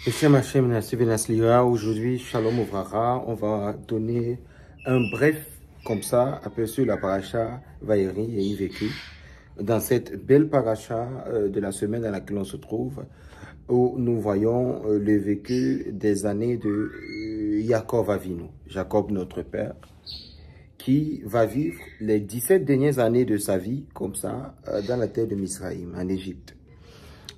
Hachem Hachem Nassi Benasliha, aujourd'hui, Shalom Ovrara, on va donner un bref, comme ça, aperçu la paracha Vaïri et Vécu, dans cette belle paracha de la semaine dans laquelle on se trouve, où nous voyons le vécu des années de Jacob Avinu, Jacob notre père, qui va vivre les 17 dernières années de sa vie, comme ça, dans la terre de Misraïm, en Égypte.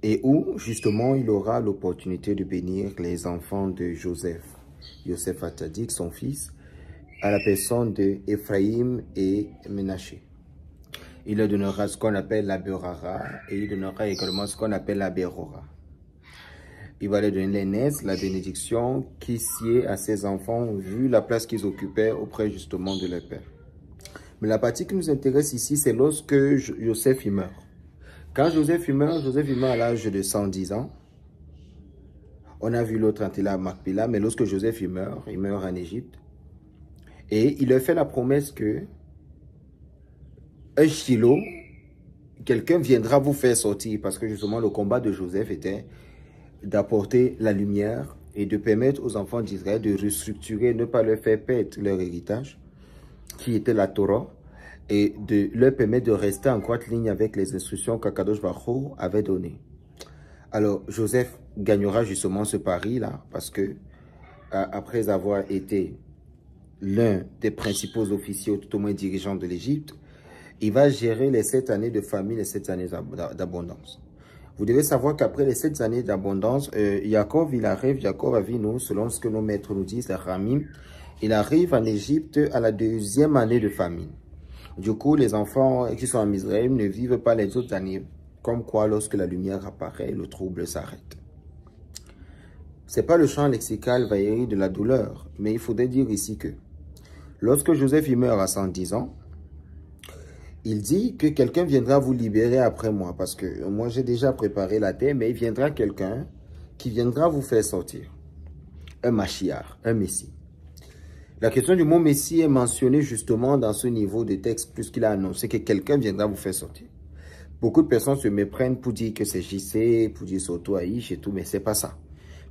Et où, justement, il aura l'opportunité de bénir les enfants de Joseph. Yosef Atzadik, son fils, à la personne de Ephraïm et Ménaché. Il leur donnera ce qu'on appelle la Berara et il donnera également ce qu'on appelle la Berora. Il va leur donner l'aînesse, la bénédiction qui sied à ses enfants vu la place qu'ils occupaient auprès justement de leur père. Mais la partie qui nous intéresse ici, c'est lorsque Joseph y meurt. Quand Joseph meurt à l'âge de 110 ans. On a vu l'autre Antila Makpila, mais lorsque Joseph il meurt en Égypte. Et il leur fait la promesse que un Shiloh, quelqu'un viendra vous faire sortir. Parce que justement le combat de Joseph était d'apporter la lumière et de permettre aux enfants d'Israël de restructurer, ne pas leur faire perdre leur héritage, qui était la Torah, et de leur permettre de rester en droite ligne avec les instructions qu'Akadosh Baruch Hu avait données. Alors, Joseph gagnera justement ce pari-là, parce que, après avoir été l'un des principaux officiers, ou tout au moins dirigeants de l'Égypte, il va gérer les 7 années de famine, les 7 années d'abondance. Vous devez savoir qu'après les 7 années d'abondance, Jacob Avinu, selon ce que nos maîtres nous disent, Ramim, il arrive en Égypte à la 2e année de famine. Du coup, les enfants qui sont en Israël ne vivent pas les autres années. Comme quoi, lorsque la lumière apparaît, le trouble s'arrête. Ce n'est pas le champ lexical vaïri de la douleur, mais il faudrait dire ici que lorsque Joseph meurt à 110 ans, il dit que quelqu'un viendra vous libérer après moi, parce que moi j'ai déjà préparé la terre, mais il viendra quelqu'un qui viendra vous faire sortir. Un Mashiach, un Messie. La question du mot Messie est mentionnée justement dans ce niveau de texte, puisqu'il a annoncé que quelqu'un viendra vous faire sortir. Beaucoup de personnes se méprennent pour dire que c'est JC, pour dire Soto Aïch et tout, mais c'est pas ça.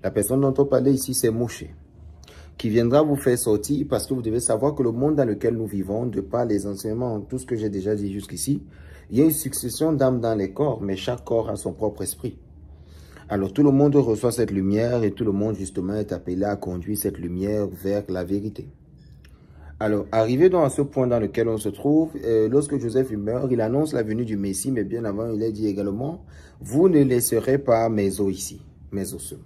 La personne dont on parlait ici, c'est Moshe, qui viendra vous faire sortir parce que vous devez savoir que le monde dans lequel nous vivons, de par les enseignements, tout ce que j'ai déjà dit jusqu'ici, il y a une succession d'âmes dans les corps, mais chaque corps a son propre esprit. Alors tout le monde reçoit cette lumière et tout le monde justement est appelé à conduire cette lumière vers la vérité. Alors, arrivé donc à ce point dans lequel on se trouve, lorsque Joseph meurt, il annonce la venue du Messie, mais bien avant, il a dit également, vous ne laisserez pas mes os ici, mes os seuls.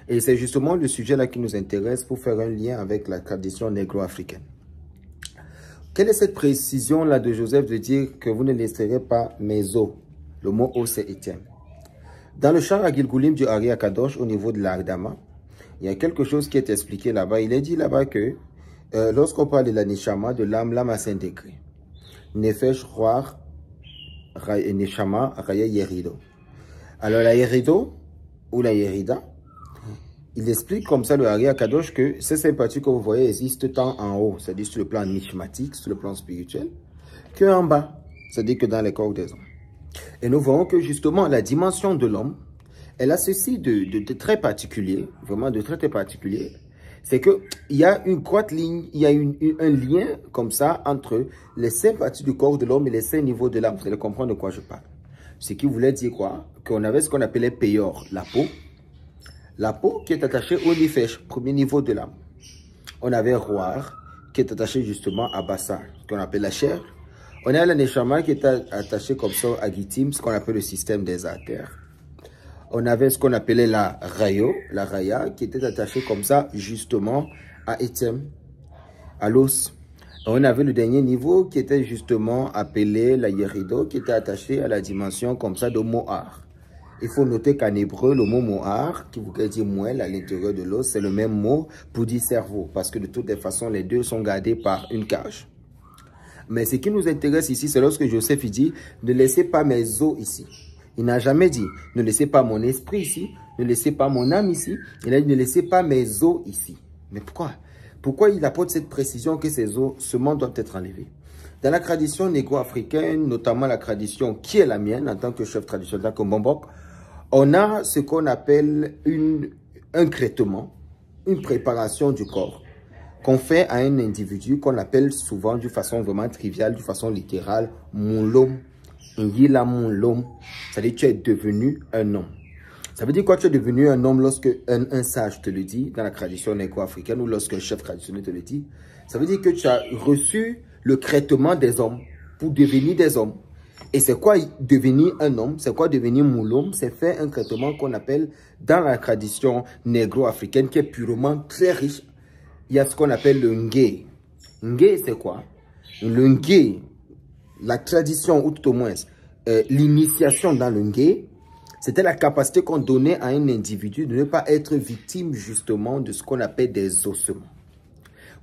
Et c'est justement le sujet là qui nous intéresse pour faire un lien avec la tradition négro-africaine. Quelle est cette précision là de Joseph de dire que vous ne laisserez pas mes os? Le mot os c'est Étienne. Dans le char à Gilgoulim du Ari Akadosh, au niveau de l'Ardama, il y a quelque chose qui est expliqué là-bas. Il est dit là-bas que lorsqu'on parle de la Neshama, de l'âme à Saint-Degré, Nefesh, Roar, Neshama, Raya, Yerido. Alors la Yerido, ou la Yerida, il explique comme ça le Hari Akadosh que ces sympathies que vous voyez existent tant en haut, c'est-à-dire sur le plan nishmatique, sur le plan spirituel, qu'en bas, c'est-à-dire que dans les corps des hommes. Et nous voyons que justement la dimension de l'homme, elle a ceci de très particulier, vraiment de très particulier, c'est qu'il y a une droite ligne, il y a un lien comme ça entre les 5 parties du corps de l'homme et les 5 niveaux de l'âme. Vous allez comprendre de quoi je parle. Ce qui voulait dire quoi? Qu'on avait ce qu'on appelait Peyor, la peau. La peau qui est attachée au Nifesh, premier niveau de l'âme. On avait Roar, qui est attaché justement à Bassar, ce qu'on appelle la chair. On a la Neshama qui est attachée comme ça à Gitim, ce qu'on appelle le système des artères. On avait ce qu'on appelait la Raya, qui était attachée comme ça, justement, à Etem, à l'os. On avait le dernier niveau qui était justement appelé la Yerido, qui était attaché à la dimension comme ça de Mohar. Il faut noter qu'en hébreu, le mot Mohar, qui voudrait dire moelle à l'intérieur de l'os, c'est le même mot pour dire cerveau, parce que de toutes les façons, les deux sont gardés par une cage. Mais ce qui nous intéresse ici, c'est lorsque Joseph dit, ne laissez pas mes os ici. Il n'a jamais dit, ne laissez pas mon esprit ici, ne laissez pas mon âme ici. Il a dit, ne laissez pas mes os ici. Mais pourquoi? Pourquoi il apporte cette précision que ces os seulement doivent être enlevés? Dans la tradition négro-africaine, notamment la tradition qui est la mienne en tant que chef traditionnel comme Bombok, on a ce qu'on appelle une un traitement, une préparation du corps qu'on fait à un individu qu'on appelle souvent de façon vraiment triviale, de façon littérale, moulom, l'homme. C'est-à-dire tu es devenu un homme. Ça veut dire quoi? Tu es devenu un homme lorsque un sage te le dit, dans la tradition négro-africaine, ou lorsque un chef traditionnel te le dit. Ça veut dire que tu as reçu le traitement des hommes pour devenir des hommes. Et c'est quoi devenir un homme? C'est quoi devenir moulom? C'est faire un traitement qu'on appelle dans la tradition négro-africaine qui est purement très riche. Il y a ce qu'on appelle le ngé. Ngé, c'est quoi? Le ngé, la tradition, ou tout au moins l'initiation dans le ngé, c'était la capacité qu'on donnait à un individu de ne pas être victime justement de ce qu'on appelle des ossements.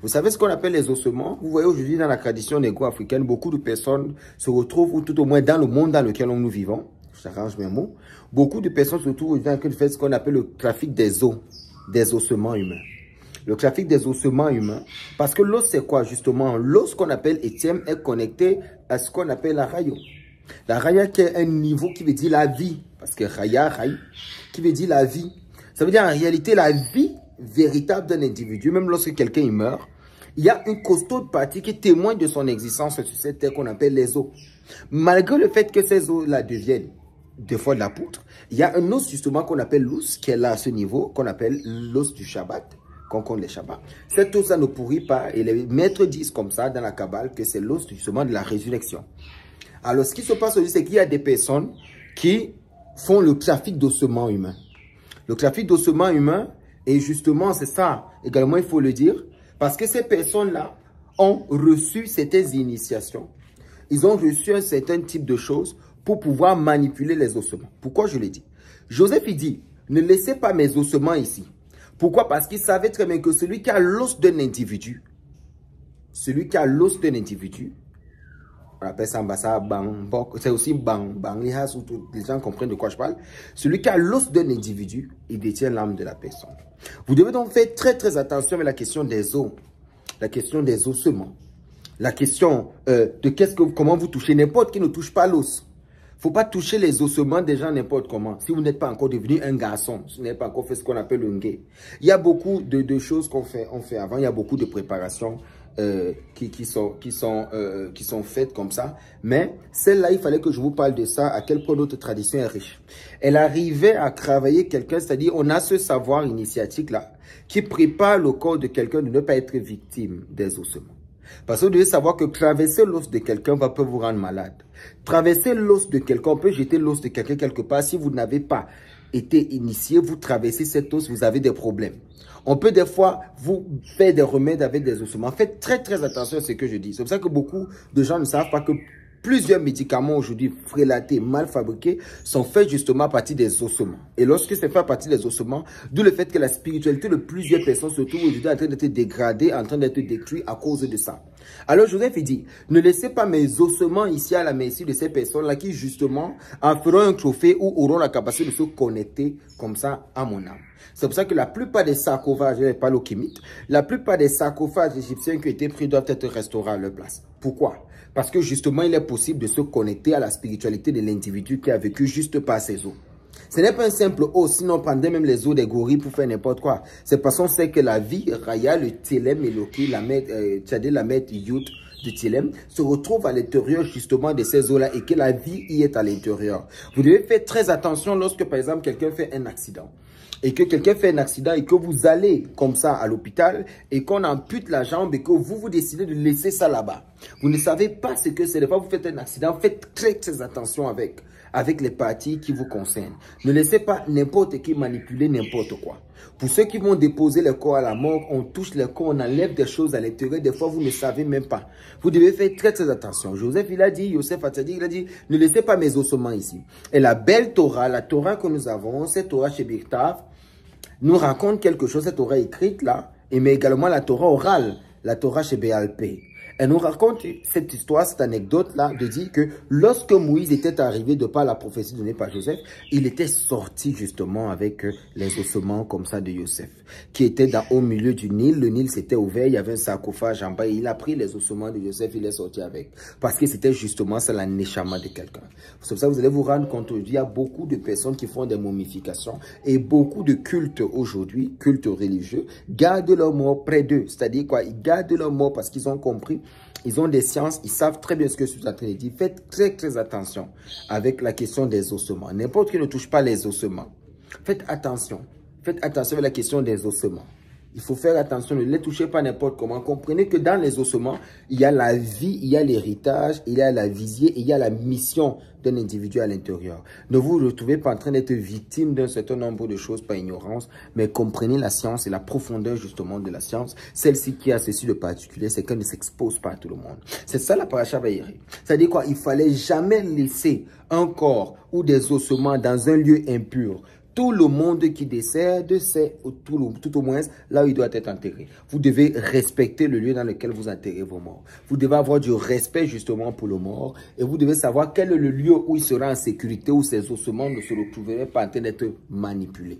Vous savez ce qu'on appelle les ossements? Vous voyez aujourd'hui dans la tradition négro-africaine, beaucoup de personnes se retrouvent, ou tout au moins dans le monde dans lequel nous vivons, j'arrange mes mots, beaucoup de personnes se retrouvent dans ce qu'on appelle le trafic des os, des ossements humains. Le trafic des ossements humains, parce que l'os c'est quoi justement? L'os qu'on appelle Étienne est connecté à ce qu'on appelle la raya. La raya qui est un niveau qui veut dire la vie, parce que raya, qui veut dire la vie. Ça veut dire en réalité la vie véritable d'un individu, même lorsque quelqu'un meurt, il y a une costaude partie qui témoigne de son existence sur cette terre qu'on appelle les os. Malgré le fait que ces os-là deviennent des fois de la poutre, il y a un os justement qu'on appelle l'os, qui est là à ce niveau, qu'on appelle l'os du Shabbat, qu'on compte les Shabbats. Cet os-là ne pourrit pas, et les maîtres disent comme ça dans la Kabbale que c'est l'os justement de la résurrection. Alors ce qui se passe aujourd'hui, c'est qu'il y a des personnes qui font le trafic d'ossements humains. Le trafic d'ossements humains, et justement c'est ça, également il faut le dire, parce que ces personnes-là ont reçu certaines initiations. Ils ont reçu un certain type de choses pour pouvoir manipuler les ossements. Pourquoi je l'ai dit? Joseph, il dit, ne laissez pas mes ossements ici. Pourquoi? Parce qu'il savait très bien que celui qui a l'os d'un individu, on appelle ça c'est aussi bang, les gens comprennent de quoi je parle. Celui qui a l'os d'un individu, il détient l'âme de la personne. Vous devez donc faire très très attention avec la question des os, la question des ossements, la question de comment vous touchez. N'importe qui ne touche pas l'os. Il ne faut pas toucher les ossements des gens n'importe comment. Si vous n'êtes pas encore devenu un garçon, si vous n'avez pas encore fait ce qu'on appelle le ngé. Il y a beaucoup de choses qu'on fait avant. Il y a beaucoup de préparations qui sont faites comme ça. Mais celle-là, il fallait que je vous parle de ça, à quel point notre tradition est riche. Elle arrivait à travailler quelqu'un, c'est-à-dire on a ce savoir initiatique-là qui prépare le corps de quelqu'un de ne pas être victime des ossements. Parce que vous devez savoir que traverser l'os de quelqu'un peut vous rendre malade. Traverser l'os de quelqu'un, on peut jeter l'os de quelqu'un quelque part. Si vous n'avez pas été initié, vous traversez cet os, vous avez des problèmes. On peut des fois vous faire des remèdes avec des ossements. Faites très très attention à ce que je dis. C'est pour ça que beaucoup de gens ne savent pas que plusieurs médicaments aujourd'hui frélatés, mal fabriqués, sont faits justement à partir des ossements. Et lorsque c'est fait à partir des ossements, d'où le fait que la spiritualité de plusieurs personnes se trouve aujourd'hui en train d'être dégradée, en train d'être détruite à cause de ça. Alors Joseph il dit, ne laissez pas mes ossements ici à la merci de ces personnes-là qui justement en feront un trophée ou auront la capacité de se connecter comme ça à mon âme. C'est pour ça que la plupart des sarcophages, je ne parle aux kémites, la plupart des sarcophages égyptiens qui ont été pris doivent être restaurés à leur place. Pourquoi? Parce que justement, il est possible de se connecter à la spiritualité de l'individu qui a vécu juste par ses os. Ce n'est pas un simple os, sinon on prendrait même les os des gorilles pour faire n'importe quoi. C'est parce qu'on sait que la vie, Raya, le Télem et Loki, la mètre Yud de Télem, se retrouve à l'intérieur justement de ces os-là et que la vie y est à l'intérieur. Vous devez faire très attention lorsque par exemple quelqu'un fait un accident. Et que quelqu'un fait un accident et que vous allez comme ça à l'hôpital et qu'on ampute la jambe et que vous décidez de laisser ça là-bas. Vous ne savez pas ce que c'est. Des fois, vous faites un accident, faites très très attention avec les parties qui vous concernent. Ne laissez pas n'importe qui manipuler n'importe quoi. Pour ceux qui vont déposer le corps à la mort, on touche le corps, on enlève des choses à l'intérieur. Des fois, vous ne savez même pas. Vous devez faire très très attention. Joseph, il a dit, Yosef Atzadik, il a dit, ne laissez pas mes ossements ici. Et la belle Torah, la Torah que nous avons, cette Torah chez Birtav, nous raconte quelque chose, cette Torah écrite là, mais également la Torah orale. la Torah chez Béalpé. Elle nous raconte cette histoire, cette anecdote-là, de dire que lorsque Moïse était arrivé de par la prophétie donnée par Joseph, il était sorti justement avec les ossements comme ça de Joseph, qui était au milieu du Nil. Le Nil s'était ouvert, il y avait un sarcophage en bas, et il a pris les ossements de Joseph, il est sorti avec. Parce que c'était justement ça la neshama de quelqu'un. C'est pour ça que vous allez vous rendre compte, il y a beaucoup de personnes qui font des momifications, et beaucoup de cultes aujourd'hui, cultes religieux, gardent leur mort près d'eux. C'est-à-dire quoi? Ils gardent leur mort parce qu'ils ont compris. Ils ont des sciences, ils savent très bien ce que je suis en train de dire. Faites très attention avec la question des ossements. N'importe qui ne touche pas les ossements. Faites attention avec la question des ossements. Il faut faire attention, ne les touchez pas n'importe comment. Comprenez que dans les ossements, il y a la vie, il y a l'héritage, il y a la visée, il y a la mission d'un individu à l'intérieur. Ne vous retrouvez pas en train d'être victime d'un certain nombre de choses par ignorance, mais comprenez la science et la profondeur justement de la science. Celle-ci qui a ceci de particulier, c'est qu'elle ne s'expose pas à tout le monde. C'est ça la paracha Vayeri. C'est-à-dire quoi? Il fallait jamais laisser un corps ou des ossements dans un lieu impur. Tout le monde qui décède, c'est tout au moins là où il doit être enterré. Vous devez respecter le lieu dans lequel vous enterrez vos morts. Vous devez avoir du respect justement pour le mort. Et vous devez savoir quel est le lieu où il sera en sécurité, où ses ossements ne se retrouveraient pas en train d'être manipulés.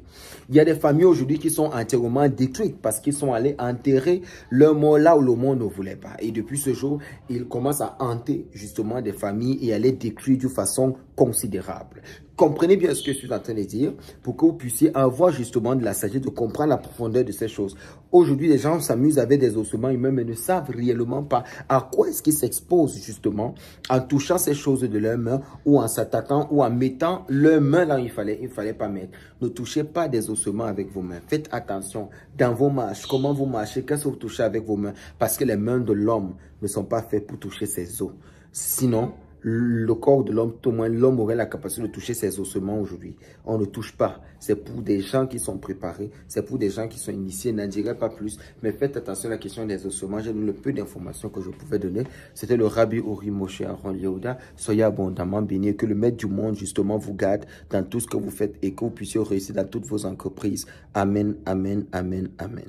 Il y a des familles aujourd'hui qui sont entièrement détruites parce qu'ils sont allés enterrer leur mort là où le monde ne voulait pas. Et depuis ce jour, ils commencent à hanter justement des familles et à les détruire d'une façon considérable. Comprenez bien ce que je suis en train de dire pour que vous puissiez avoir justement de la sagesse, de comprendre la profondeur de ces choses. Aujourd'hui, les gens s'amusent avec des ossements humains, mais ne savent réellement pas à quoi est-ce qu'ils s'exposent justement en touchant ces choses de leurs mains ou en s'attaquant ou en mettant leurs mains là où il fallait pas mettre. Ne touchez pas des ossements avec vos mains. Faites attention dans vos marches, comment vous marchez, qu'est-ce que vous touchez avec vos mains. Parce que les mains de l'homme ne sont pas faites pour toucher ses os. Sinon, le corps de l'homme, tout au moins l'homme aurait la capacité de toucher ses ossements aujourd'hui. On ne touche pas. C'est pour des gens qui sont préparés, c'est pour des gens qui sont initiés, n'en dirai pas plus. Mais faites attention à la question des ossements. J'ai donné le peu d'informations que je pouvais donner. C'était le Rabbi Ori Moshe Aaron Yehuda. Soyez abondamment bénis, que le Maître du monde justement vous garde dans tout ce que vous faites et que vous puissiez réussir dans toutes vos entreprises. Amen, amen, amen, amen.